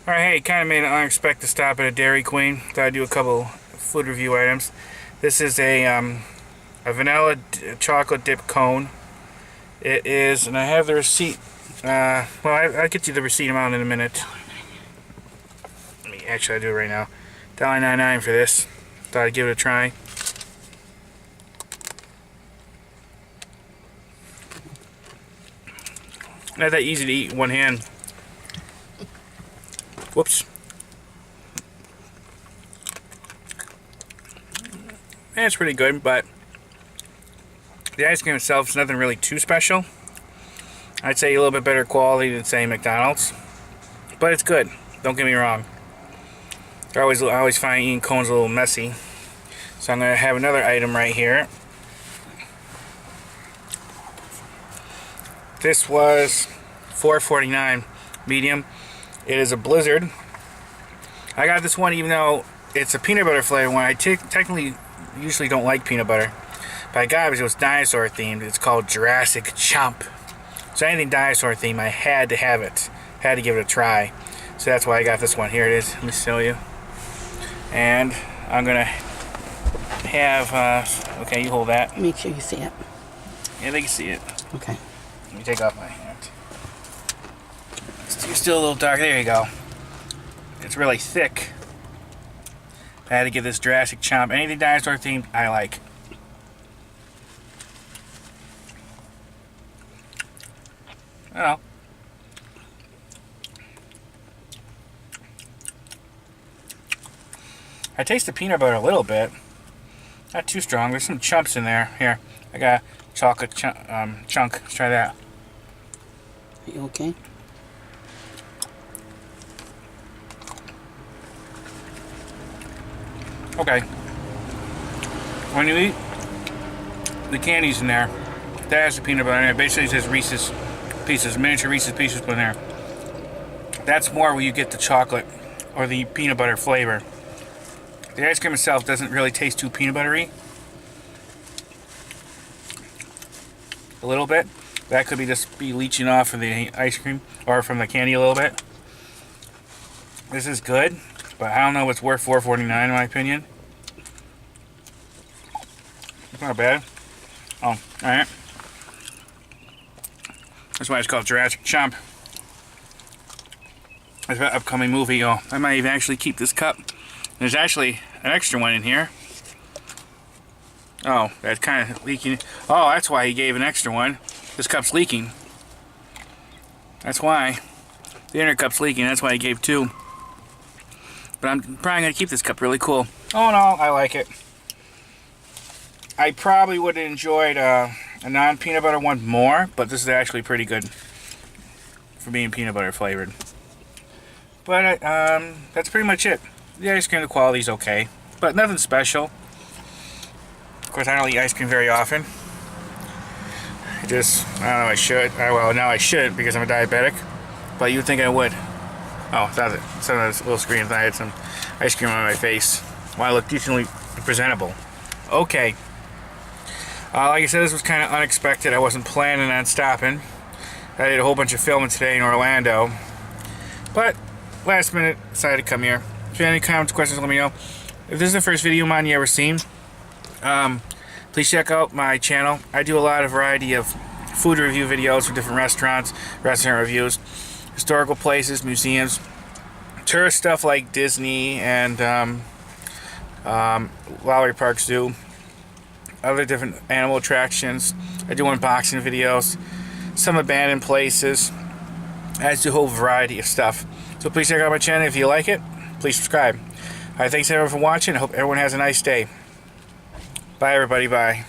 Alright, hey, kind of made an unexpected stop at a Dairy Queen. Thought I'd do a couple food review items. This is a vanilla chocolate dip cone. It is, and I have the receipt. I'll get you the receipt amount in a minute. Actually, I'll do it right now. $1.99 for this. Thought I'd give it a try. Not that easy to eat in one hand. Whoops. Yeah, it's pretty good, but the ice cream itself is nothing really too special. I'd say a little bit better quality than, say, McDonald's. But it's good. Don't get me wrong. I always find eating cones a little messy. So I'm going to have another item right here. This was $4.49 medium. It is a Blizzard. I got this one even though it's a peanut butter flavor one. I technically usually don't like peanut butter. But I got it because it was dinosaur themed. It's called Jurassic Chomp. So anything dinosaur themed, I had to have it. Had to give it a try. So that's why I got this one. Here it is. Let me show you. And I'm going to have... okay, you hold that. Make sure you see it. Yeah, they can see it. Okay. Let me take off my hat. It's still a little dark. There you go. It's really thick. I had to give this Jurassic Chomp. Anything dinosaur themed, I like. Oh. I taste the peanut butter a little bit. Not too strong. There's some chunks in there. Here, I got a chocolate chunk. Let's try that. Are you okay? Okay. When you eat the candies in there, that has the peanut butter in it. Basically, it says Reese's Pieces, miniature Reese's Pieces put in there. That's more where you get the chocolate or the peanut butter flavor. The ice cream itself doesn't really taste too peanut buttery. A little bit. That could be just leaching off of the ice cream or from the candy a little bit. This is good, but I don't know if it's worth $4.49 in my opinion. It's not bad. Oh, alright. That's why it's called Jurassic Chomp. It's an upcoming movie. Oh, I might even actually keep this cup. There's actually an extra one in here. Oh, that's kind of leaking. Oh, that's why he gave an extra one. This cup's leaking. That's why. The inner cup's leaking. That's why he gave two. But I'm probably going to keep this cup. Really cool. Oh no, I like it. I probably would have enjoyed a non-peanut butter one more, but this is actually pretty good for being peanut butter flavored. But that's pretty much it. The ice cream, the quality's okay, but nothing special. Of course, I don't eat ice cream very often. I don't know, I should. Well, now I shouldn't because I'm a diabetic, but you'd think I would. Oh, that's it. It's on this little screen. I had some ice cream on my face. Well, I look decently presentable. Okay. Like I said, this was kind of unexpected. I wasn't planning on stopping. I did a whole bunch of filming today in Orlando. But, last minute, decided to come here. If you have any comments, questions, let me know. If this is the first video mine you ever seen, please check out my channel. I do a lot of variety of food review videos for different restaurants, restaurant reviews, historical places, museums, tourist stuff like Disney and Lowry Park Zoo, other different animal attractions. I do unboxing videos, some abandoned places. I do a whole variety of stuff. So please check out my channel. If you like it, please subscribe. Alright, thanks everyone for watching. I hope everyone has a nice day. Bye everybody, bye.